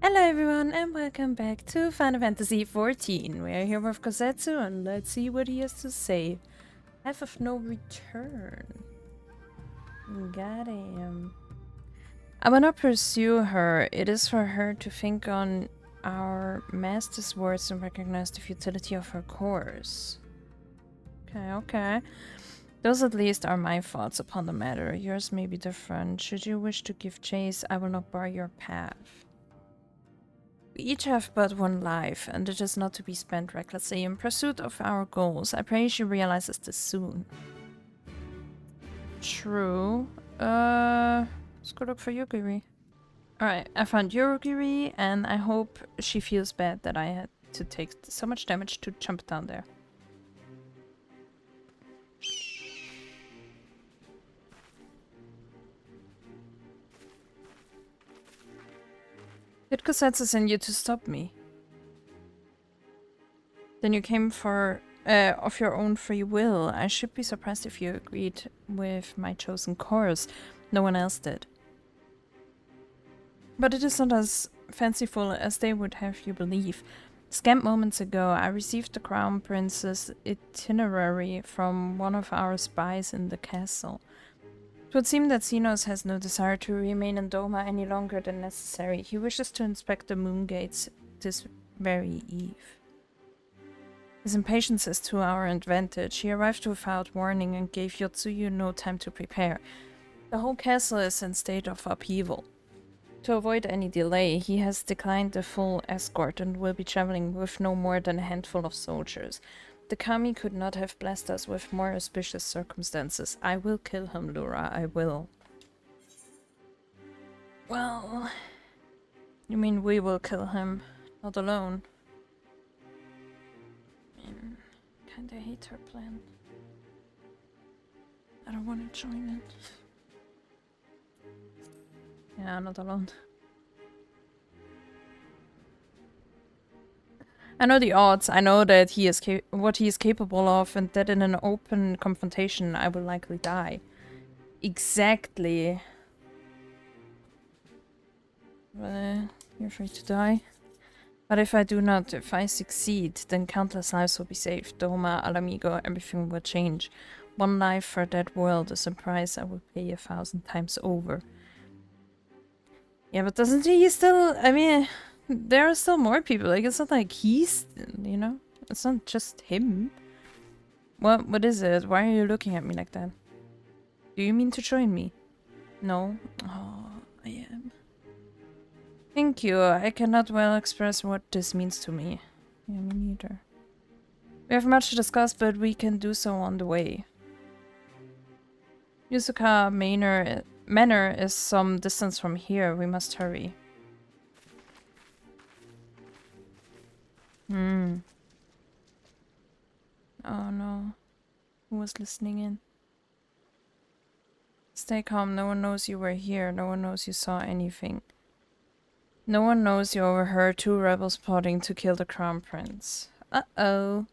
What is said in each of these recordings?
Hello everyone and welcome back to Final Fantasy XIV. We are here with Kosetsu and let's see what he has to say. Path of no return. Got him. I will not pursue her. It is for her to think on our master's words and recognize the futility of her course. Okay. Those at least are my thoughts upon the matter. Yours may be different. Should you wish to give chase, I will not bar your path. We each have but one life, and it is not to be spent recklessly in pursuit of our goals. I pray she realizes this soon. True. Let's go look for Yugiri. Alright, I found Yugiri, and I hope she feels bad that I had to take so much damage to jump down there. Did Kosetsu send you to stop me? Then you came for of your own free will. I should be surprised if you agreed with my chosen course. No one else did. But it is not as fanciful as they would have you believe. Scant moments ago, I received the Crown Prince's itinerary from one of our spies in the castle. It would seem that Xenos has no desire to remain in Doma any longer than necessary. He wishes to inspect the moon gates this very eve. His impatience is to our advantage. He arrived without warning and gave Yotsuyu no time to prepare. The whole castle is in state of upheaval. To avoid any delay, he has declined the full escort and will be traveling with no more than a handful of soldiers. The kami could not have blessed us with more auspicious circumstances. I will kill him, Lura, I will. Well... You mean we will kill him, not alone? I mean, kinda hate her plan. I don't want to join it. Yeah, not alone. I know the odds. I know that he is what he is capable of, and that in an open confrontation I will likely die. Exactly. You're free to die. But if I do not, if I succeed, then countless lives will be saved. Doma, Alamigo, everything will change. One life for that world is a price I will pay 1,000 times over. Yeah, but doesn't he still... I mean... There are still more people, like it's not like he's, you know? It's not just him. What is it? Why are you looking at me like that? Do you mean to join me? No? Oh, I am. Thank you, I cannot well express what this means to me. Yeah, me neither. We have much to discuss, but we can do so on the way. Yuzuka Manor is some distance from here, we must hurry. Oh no. Who was listening in? Stay calm, no one knows you were here, no one knows you saw anything. No one knows you overheard 2 rebels plotting to kill the Crown Prince. Uh-oh.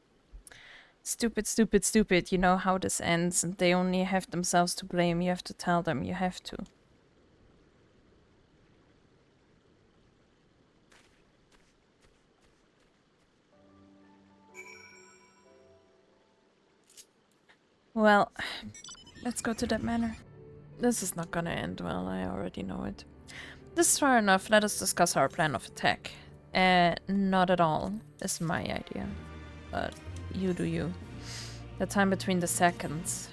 Stupid, stupid, stupid. You know how this ends, and they only have themselves to blame. You have to tell them, you have to. Well, let's go to that manor. This is not gonna end well, I already know it. This is far enough, let us discuss our plan of attack. Not at all. This is my idea. But you do you. The time between the seconds.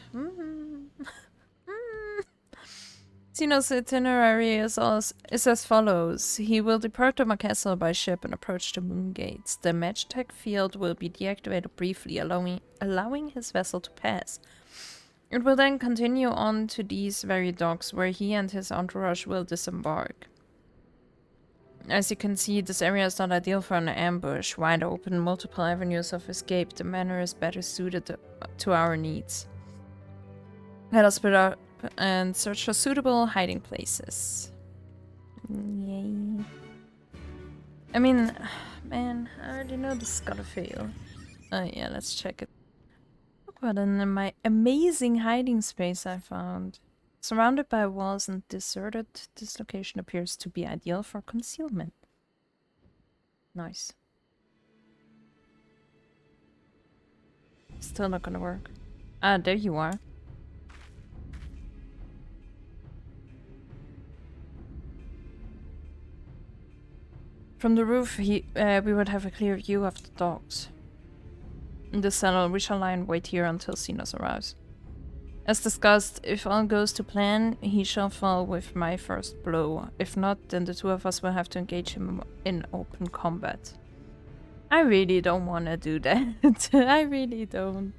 Xenos' itinerary is as follows. He will depart Doma Castle by ship and approach the moon gates. The Magitech field will be deactivated briefly, allowing his vessel to pass. It will then continue on to these very docks, where he and his entourage will disembark. As you can see, this area is not ideal for an ambush. Wide open, multiple avenues of escape. The manor is better suited to our needs. Let us split up and search for suitable hiding places. Yay. I mean, man, I already know this is gonna fail. Yeah, let's check it. Look what in my amazing hiding space I found. Surrounded by walls and deserted, this location appears to be ideal for concealment. Nice. Still not gonna work. Ah, there you are. From the roof, we would have a clear view of the docks. In the cell, we shall lie and wait here until Xenos arrives. As discussed, if all goes to plan, he shall fall with my first blow. If not, then the two of us will have to engage him in open combat. I really don't want to do that. I really don't.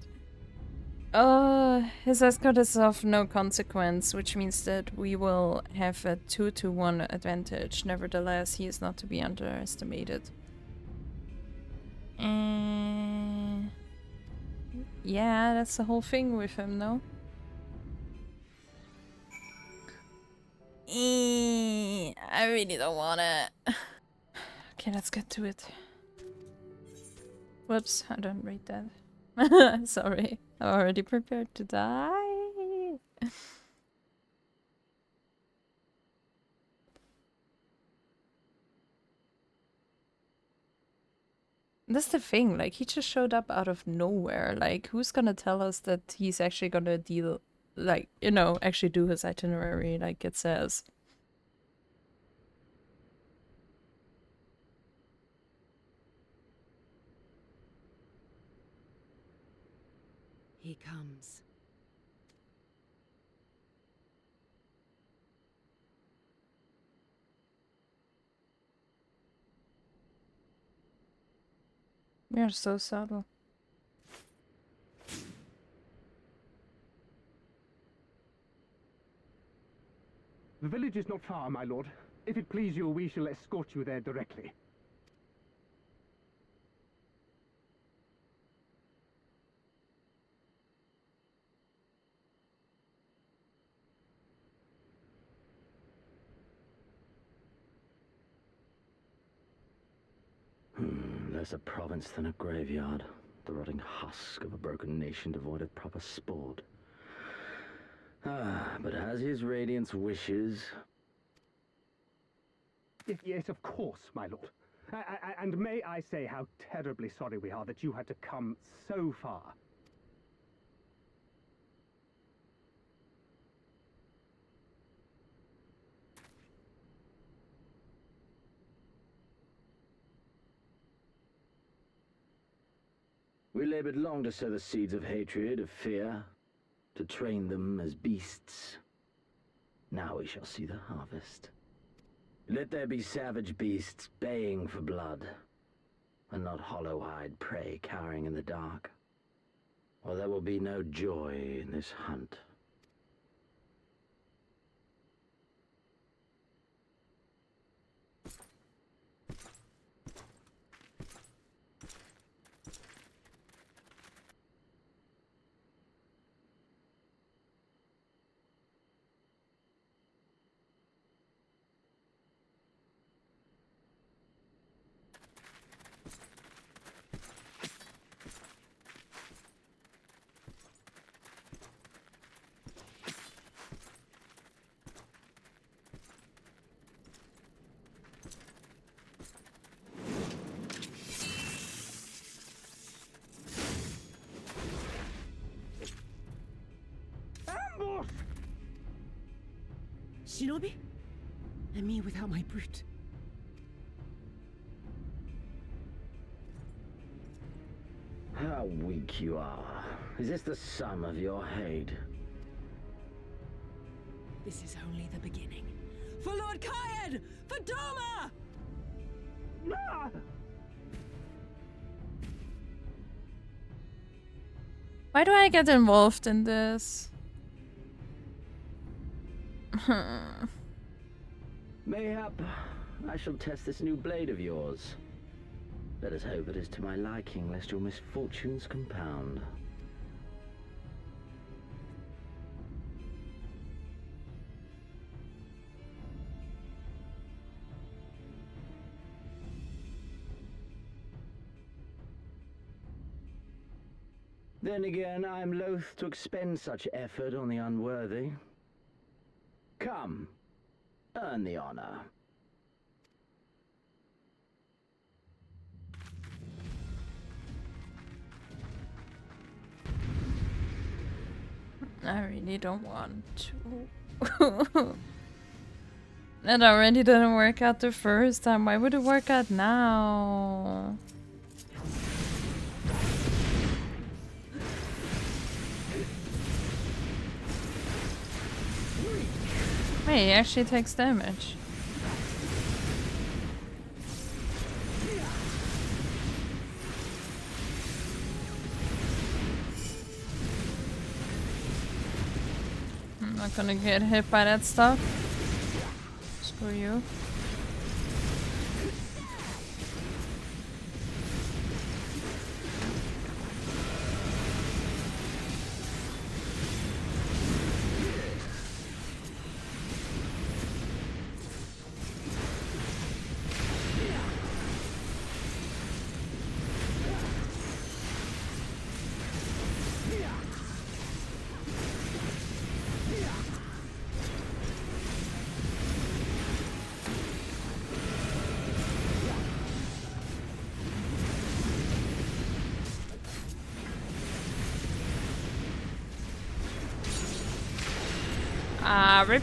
His escort is of no consequence, which means that we will have a 2-to-1 advantage. Nevertheless, he is not to be underestimated. Yeah, that's the whole thing with him, no? I really don't want it. Okay, let's get to it. Whoops, I don't read that. Sorry, I'm already prepared to die. That's the thing, like, he just showed up out of nowhere. Like, who's gonna tell us that he's actually gonna deal, like, you know, actually do his itinerary like it says? He comes. We are so subtle. The village is not far, my lord. If it please you, we shall escort you there directly. Less a province than a graveyard. The rotting husk of a broken nation devoid of proper sport. But as his radiance wishes... Yes, of course, my lord. And may I say how terribly sorry we are that you had to come so far. We labored long to sow the seeds of hatred, of fear, to train them as beasts. Now we shall see the harvest. Let there be savage beasts baying for blood, and not hollow-eyed prey cowering in the dark. Or there will be no joy in this hunt. Shinobi? And me without my brute. How weak you are. Is this the sum of your hate? This is only the beginning. For Lord Kyan! For Doma! Ah! Why do I get involved in this? Mayhap I shall test this new blade of yours. Let us hope it is to my liking, lest your misfortunes compound. Then again, I am loath to expend such effort on the unworthy. Come, earn the honor. I really don't want to. It already didn't work out the first time. Why would it work out now? Wait, he actually takes damage. I'm not gonna get hit by that stuff. Screw you. Rip.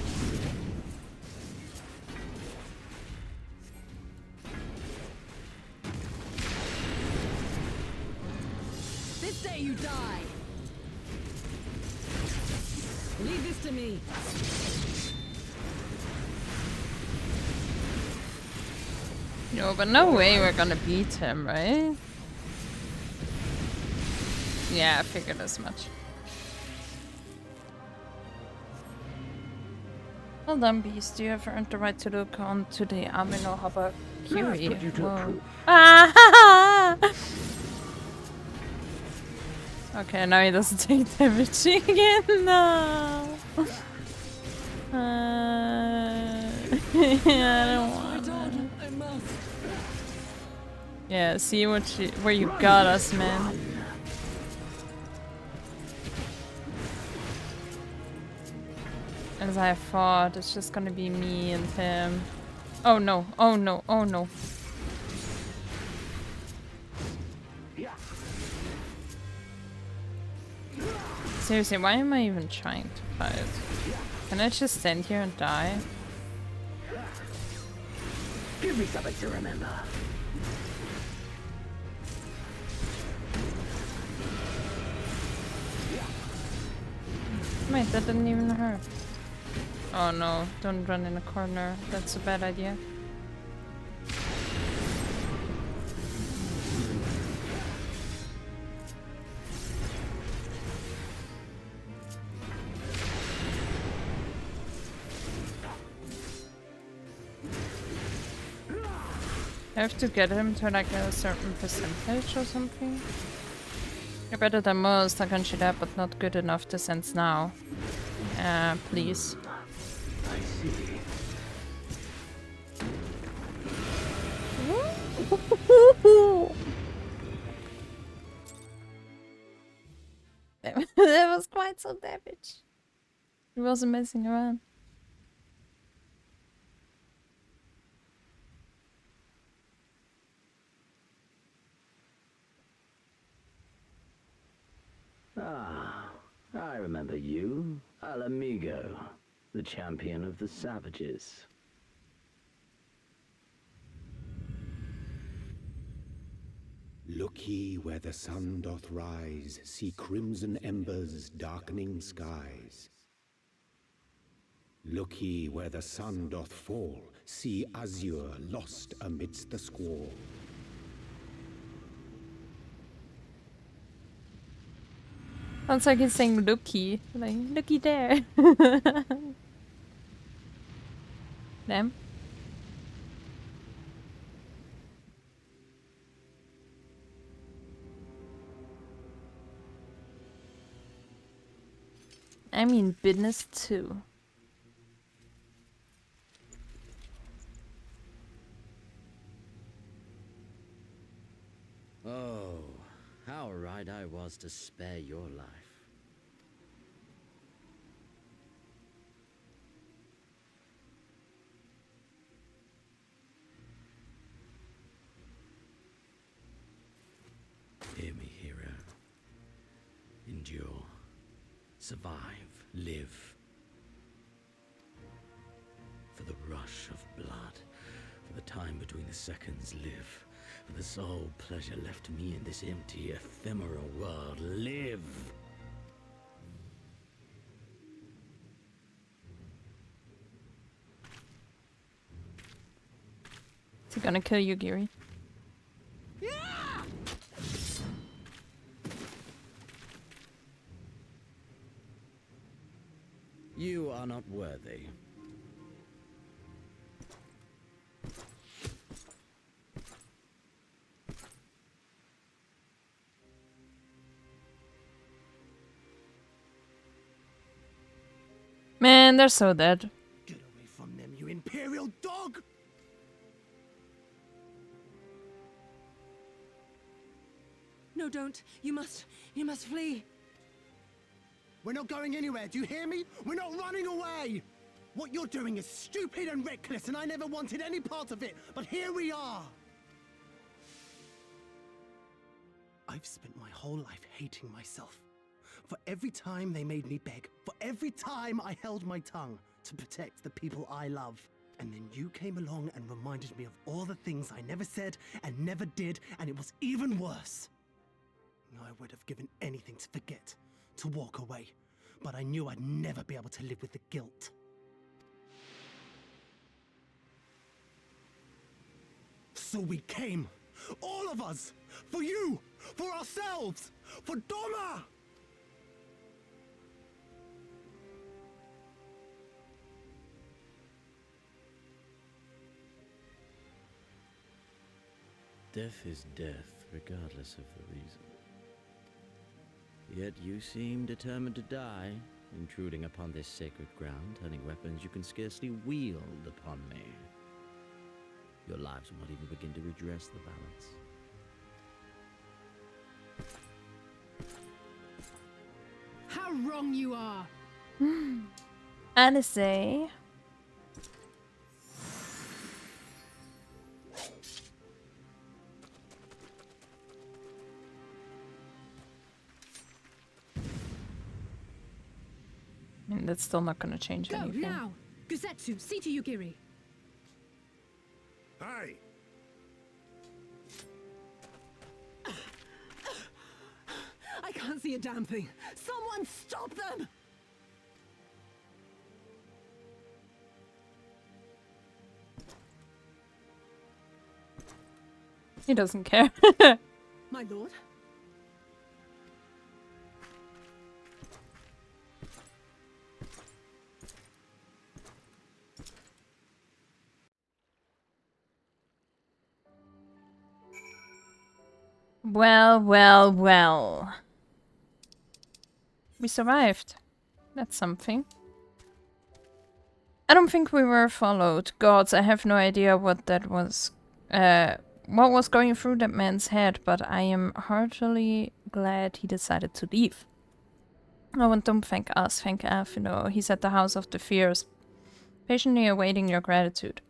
This day you die. Leave this to me. No, but no way we're gonna beat him, right? Yeah, I figured as much. Well done, Beast. You have earned the right to look on to the Amino Habakiri. Put you to Whoa. proof. Ah! Okay, now he doesn't take damage again. No. I don't want to. Yeah, see where you got us, man. As I thought, it's just gonna be me and him. Oh no, oh no, oh no. Seriously, why am I even trying to fight? Can I just stand here and die? Give me something to remember. Wait, that didn't even hurt. Oh no, don't run in a corner. That's a bad idea. I have to get him to like a certain percentage or something. You're better than most, I can see that, but not good enough to sense now. Please. I see. That was quite some damage. He wasn't messing around. Ah, I remember you. Al Amigo, the champion of the savages. Look ye where the sun doth rise, see crimson embers darkening skies. Look ye where the sun doth fall, see azure lost amidst the squall. Sounds like he's saying looky. Like, looky there. Damn. I mean business too. Oh, how right I was to spare your life. Hear me, hero. Endure. Survive, live. For the rush of blood, for the time between the seconds, live. For the sole pleasure left to me in this empty, ephemeral world, live. Is he gonna kill Yugiri? You are not worthy. Man, they're so dead. Get away from them, you imperial dog! No, don't. You must flee. We're not going anywhere, do you hear me? We're not running away! What you're doing is stupid and reckless, and I never wanted any part of it, but here we are! I've spent my whole life hating myself. For every time they made me beg, for every time I held my tongue to protect the people I love. And then you came along and reminded me of all the things I never said and never did, and it was even worse. I would have given anything to forget, to walk away, but I knew I'd never be able to live with the guilt. So we came, all of us, for you, for ourselves, for Doma! Death is death, regardless of the reason. Yet you seem determined to die, intruding upon this sacred ground, turning weapons you can scarcely wield upon me. Your lives will not even begin to redress the balance. How wrong you are! Alice. I mean, that's still not gonna change Go anything. now! Gusetsu, see to Yugiri. Hey! I can't see a damn thing. Someone stop them! He doesn't care. My lord? Well, well, well. We survived. That's something. I don't think we were followed. Gods, I have no idea what that was. What was going through that man's head, but I am heartily glad he decided to leave. Oh, and don't thank us, thank F, you know, he's at the House of the Fears, patiently awaiting your gratitude.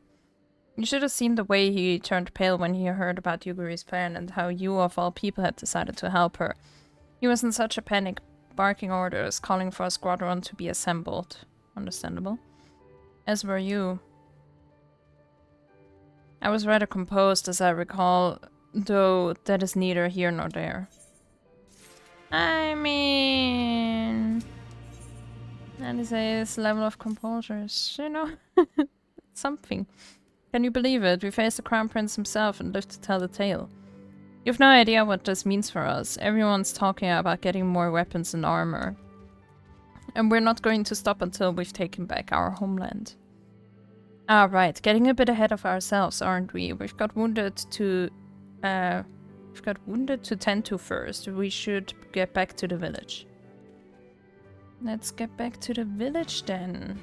You should have seen the way he turned pale when he heard about Yugiri's plan and how you, of all people, had decided to help her. He was in such a panic, barking orders, calling for a squadron to be assembled. Understandable. As were you. I was rather composed, as I recall, though that is neither here nor there. I mean... that is his level of composure is, you know, something. Can you believe it? We faced the Crown Prince himself and lived to tell the tale. You have no idea what this means for us. Everyone's talking about getting more weapons and armor. And we're not going to stop until we've taken back our homeland. Ah, right. Getting a bit ahead of ourselves, aren't we? We've got wounded to tend to first. We should get back to the village. Let's get back to the village then.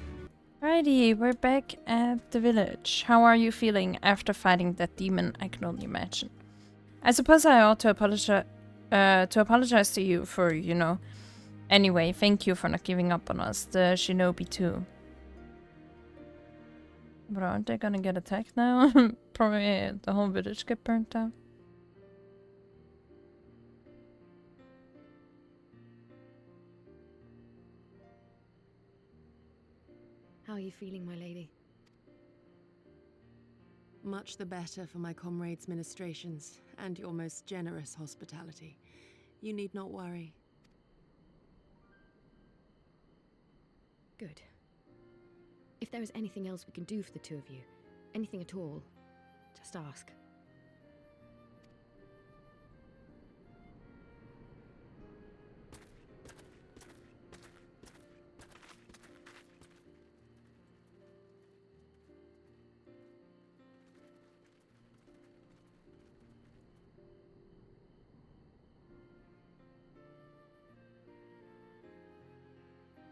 Alrighty, we're back at the village. How are you feeling after fighting that demon? I can only imagine. I suppose I ought to apologize to you for, you know. Anyway, thank you for not giving up on us, the shinobi too. But aren't they gonna get attacked now? Probably the whole village get burnt down. How are you feeling, my lady? Much the better for my comrades' ministrations and your most generous hospitality. You need not worry. Good. If there is anything else we can do for the two of you, anything at all, just ask.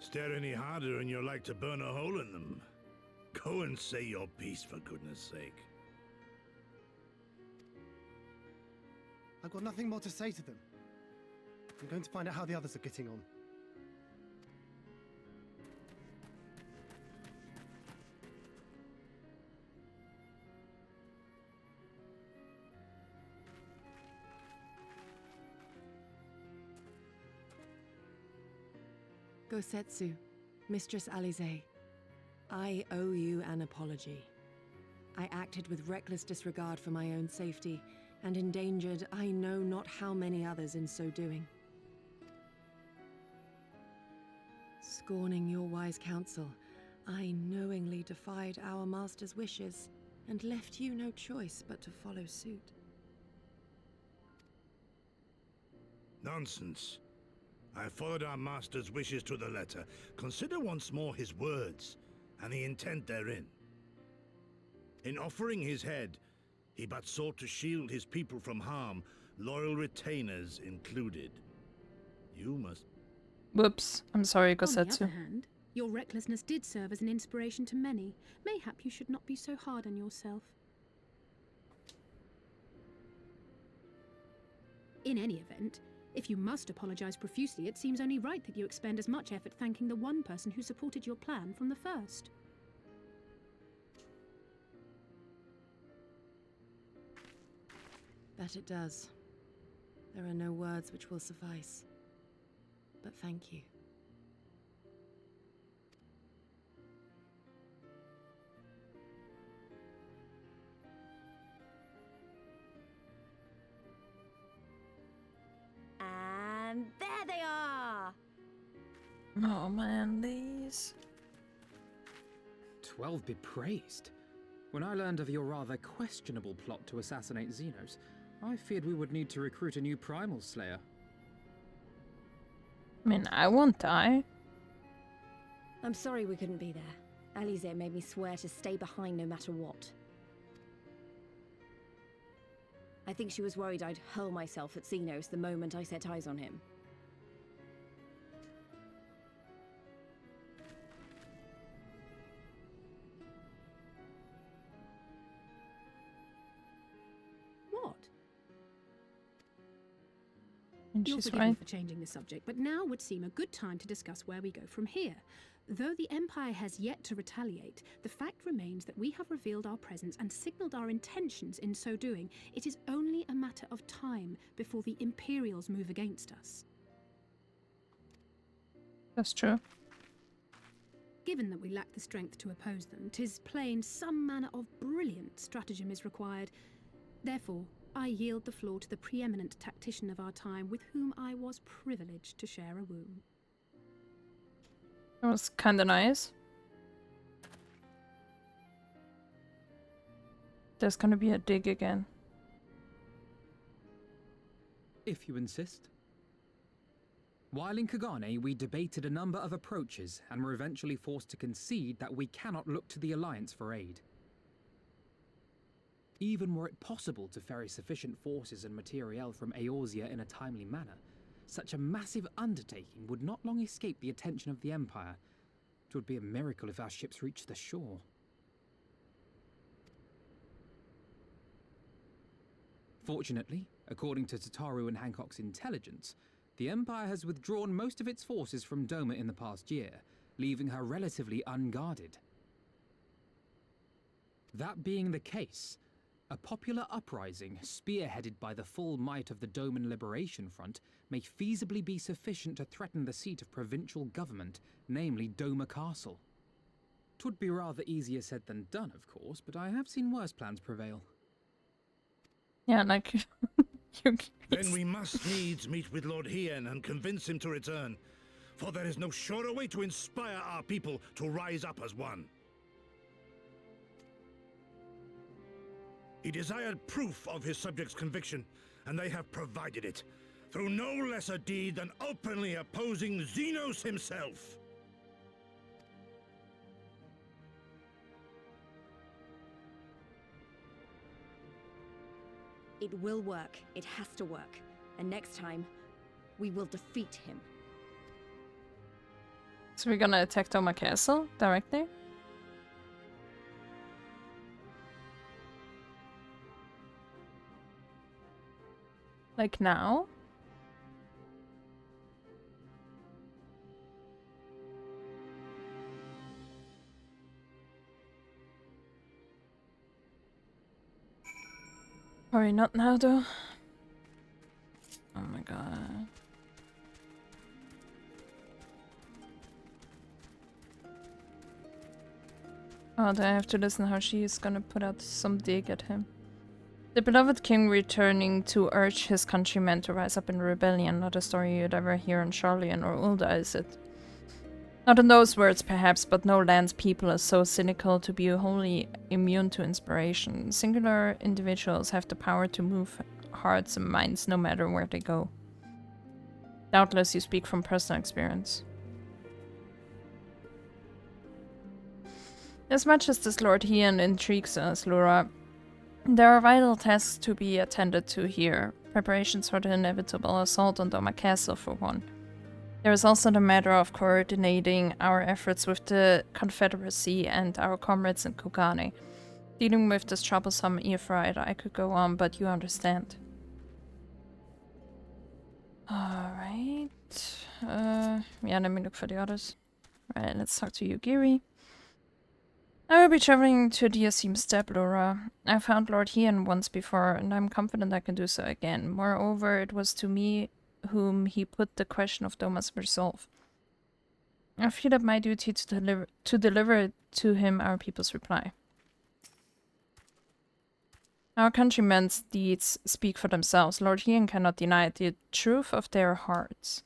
Stare any harder and you're like to burn a hole in them. Go and say your piece, for goodness sake. I've got nothing more to say to them. I'm going to find out how the others are getting on. Gosetsu, Mistress Alize, I owe you an apology. I acted with reckless disregard for my own safety, and endangered I know not how many others in so doing. Scorning your wise counsel, I knowingly defied our master's wishes, and left you no choice but to follow suit. Nonsense. I followed our master's wishes to the letter. Consider once more his words, and the intent therein. In offering his head, he but sought to shield his people from harm, loyal retainers included. You must... Whoops. I'm sorry, On the Gosetsu. other hand, your recklessness did serve as an inspiration to many. Mayhap you should not be so hard on yourself. In any event, if you must apologize profusely, it seems only right that you expend as much effort thanking the one person who supported your plan from the first. That it does. There are no words which will suffice. But thank you. And there they are! Oh man, these. 12 be praised. When I learned of your rather questionable plot to assassinate Xenos, I feared we would need to recruit a new primal slayer. I mean, I won't die. I'm sorry we couldn't be there. Alize made me swear to stay behind no matter what. I think she was worried I'd hurl myself at Xenos the moment I set eyes on him. What? And You'll she's forgive me right. for changing the subject, but now would seem a good time to discuss where we go from here. Though the Empire has yet to retaliate, the fact remains that we have revealed our presence and signaled our intentions in so doing. It is only a matter of time before the Imperials move against us. That's true. Given that we lack the strength to oppose them, 'tis plain some manner of brilliant stratagem is required. Therefore, I yield the floor to the preeminent tactician of our time, with whom I was privileged to share a room. That was kinda nice. There's gonna be a dig again. If you insist. While in Kagane, we debated a number of approaches and were eventually forced to concede that we cannot look to the Alliance for aid. Even were it possible to ferry sufficient forces and materiel from Eorzea in a timely manner, such a massive undertaking would not long escape the attention of the Empire. It would be a miracle if our ships reached the shore. Fortunately, according to Tataru and Hancock's intelligence, the Empire has withdrawn most of its forces from Doma in the past year, leaving her relatively unguarded. That being the case, a popular uprising, spearheaded by the full might of the Doman Liberation Front, may feasibly be sufficient to threaten the seat of provincial government, namely Doma Castle. 'Twould be rather easier said than done, of course, but I have seen worse plans prevail. Yeah, like Then we must needs meet with Lord Hien and convince him to return, for there is no surer way to inspire our people to rise up as one. He desired proof of his subjects' conviction, and they have provided it, through no less a deed than openly opposing Xenos himself. It will work. It has to work. And next time, we will defeat him. So we're gonna attack Doma Castle directly? Like now? Probably not now though. Oh my god. Oh, then I have to listen how she is gonna put out some dig at him. The beloved king returning to urge his countrymen to rise up in rebellion, not a story you'd ever hear on Charlian or Ulda, is it? Not in those words, perhaps, but no land's people are so cynical to be wholly immune to inspiration. Singular individuals have the power to move hearts and minds no matter where they go. Doubtless you speak from personal experience. As much as this Lord Hien intrigues us, Lura, there are vital tasks to be attended to here. Preparations for the inevitable assault on Doma Castle, for one. There is also the matter of coordinating our efforts with the Confederacy and our comrades in Kugane. Dealing with this troublesome Ephraite, I could go on, but you understand. Alright. Yeah, let me look for the others. Alright, let's talk to Yugiri. I will be traveling to the Asim Steppe, Laura. I found Lord Hien once before, and I'm confident I can do so again. Moreover, it was to me whom he put the question of Doma's resolve. I feel it my duty to deliver to him our people's reply. Our countrymen's deeds speak for themselves. Lord Hien cannot deny the truth of their hearts.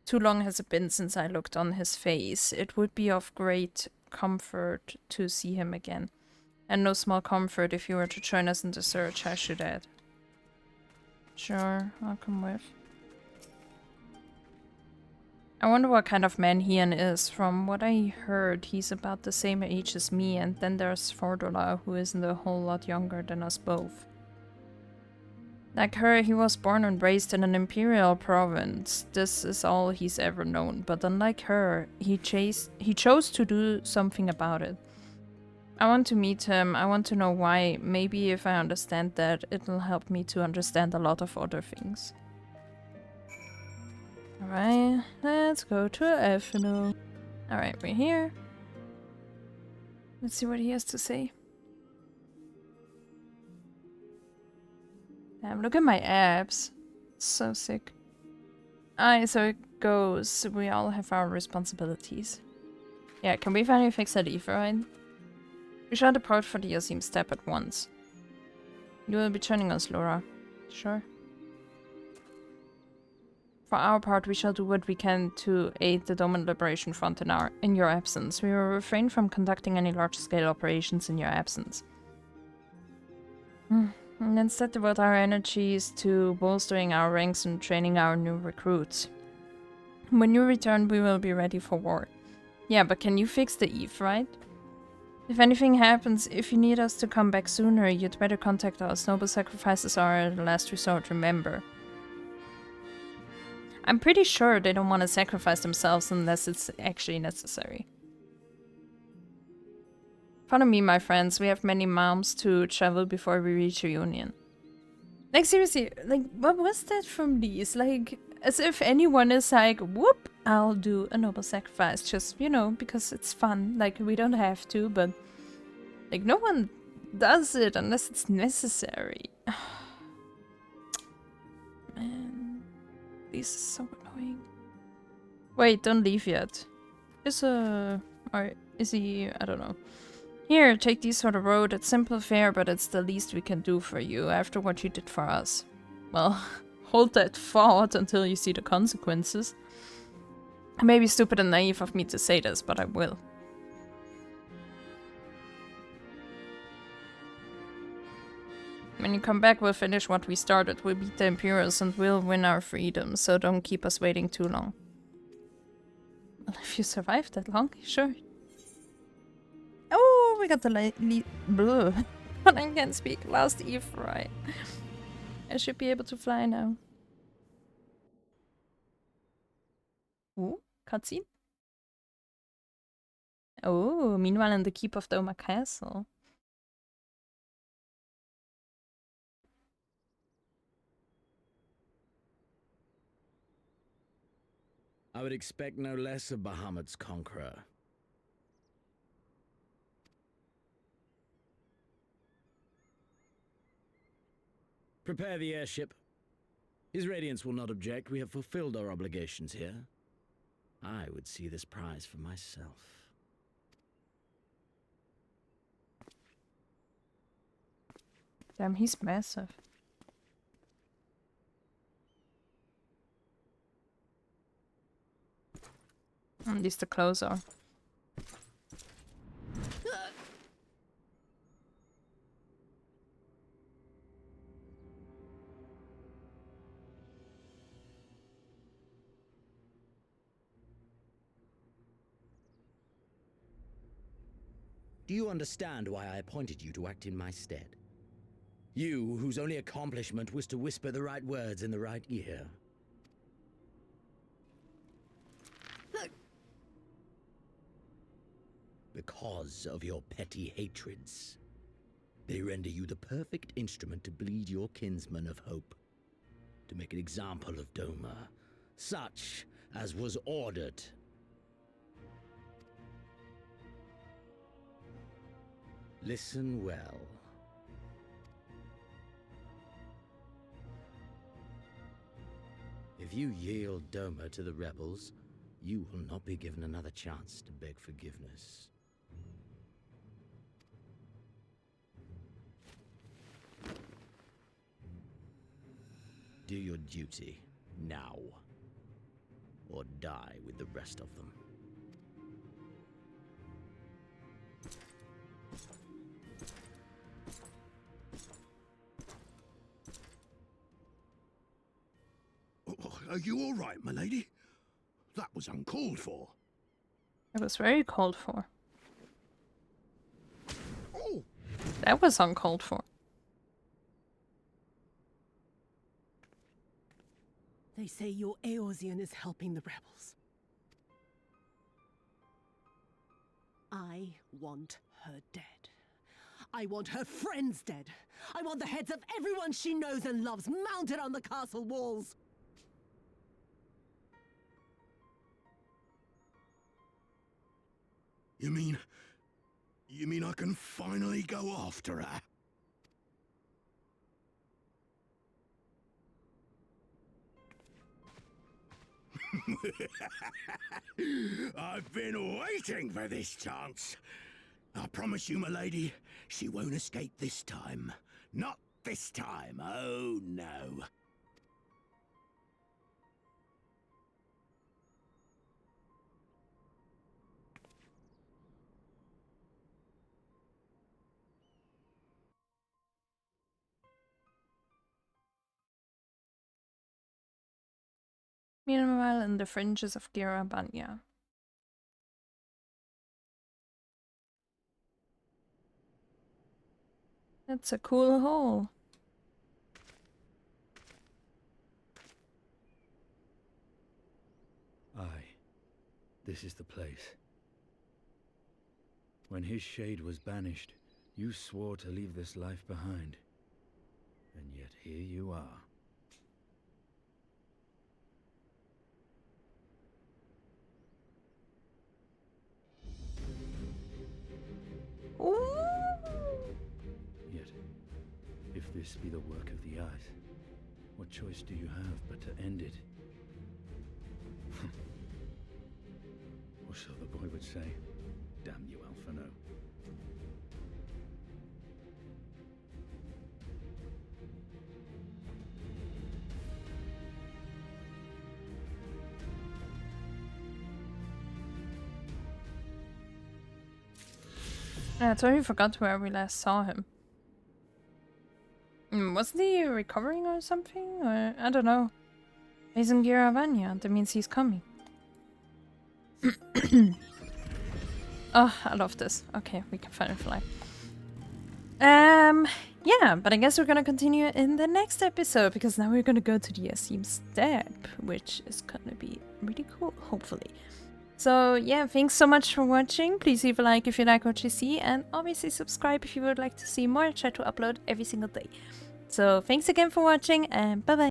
Too long has it been since I looked on his face. It would be of great comfort to see him again. And no small comfort if you were to join us in the search, I should add. Sure, I'll come with. I wonder what kind of man Hien is. From what I heard, he's about the same age as me, and then there's Fordola, who isn't a whole lot younger than us both. Like her, he was born and raised in an imperial province. This is all he's ever known, but unlike her, he chose to do something about it. I want to meet him, I want to know why. Maybe if I understand that, it'll help me to understand a lot of other things. Alright, let's go to Efino. Alright, we're here. Let's see what he has to say. Damn, look at my abs. So sick. Alright, so it goes. We all have our responsibilities. Yeah, can we finally fix that Ephraite? We shall depart for the Asim Steppe at once. You will be joining us, Laura. Sure. For our part, we shall do what we can to aid the Doman Liberation Front in your absence. We will refrain from conducting any large-scale operations in your absence. And instead devote our energies to bolstering our ranks and training our new recruits. When you return, we will be ready for war. Yeah, but can you fix the Ephraite? If anything happens, if you need us to come back sooner, you'd better contact us. Noble sacrifices are the last resort, remember. I'm pretty sure they don't want to sacrifice themselves unless it's actually necessary. Follow me, my friends. We have many miles to travel before we reach reunion. Like, seriously, like, what was that from these? Like, as if anyone is like, whoop, I'll do a noble sacrifice. Just, you know, because it's fun. Like, we don't have to, but... Like, no one does it unless it's necessary. Man. This is so annoying. Wait, don't leave yet. Alright, Is he... I don't know. Here, take this sort of road. It's simple fare, but it's the least we can do for you after what you did for us. Well, hold that thought until you see the consequences. It may be stupid and naive of me to say this, but I will. When you come back, we'll finish what we started. We'll beat the Imperials and we'll win our freedom, so don't keep us waiting too long. Well, if you survive that long, sure. Oh, we got the bleh. But I can't speak. Last eve, right? I should be able to fly now. Ooh, cutscene. Oh, meanwhile in the keep of Doma Castle. I would expect no less of Bahamut's conqueror. Prepare the airship. His Radiance will not object. We have fulfilled our obligations here. I would see this prize for myself. Damn, he's massive. At least the clothes are. Do you understand why I appointed you to act in my stead? You, whose only accomplishment was to whisper the right words in the right ear. Because of your petty hatreds. They render you the perfect instrument to bleed your kinsman of hope. To make an example of Doma, such as was ordered. Listen well. If you yield Doma to the rebels, you will not be given another chance to beg forgiveness. Do your duty, now. Or die with the rest of them. Are you all right, my lady? That was uncalled for. It was very called for. Oh! That was uncalled for. They say your Eorzean is helping the rebels. I want her dead. I want her friends dead. I want the heads of everyone she knows and loves mounted on the castle walls. You mean I can finally go after her? I've been waiting for this chance. I promise you, my lady, she won't escape this time. Not this time, oh no. Meanwhile, in the fringes of Girabanya. That's a cool hole. Aye, this is the place. When his shade was banished, you swore to leave this life behind. And yet here you are. Yet, if this be the work of the eyes, what choice do you have but to end it? Or so the boy would say. Damn you, Alphano. Yeah, I totally forgot where we last saw him. Wasn't he recovering or something? Or I don't know. He's in Giravanya, that means he's coming. Oh, I love this. Okay, we can finally fly. Yeah, but I guess we're gonna continue in the next episode, because now we're gonna go to the Asim Step, which is gonna be really cool, hopefully. So yeah, thanks so much for watching. Please leave a like if you like what you see, and obviously subscribe if you would like to see more. I try to upload every single day. So thanks again for watching, and bye bye.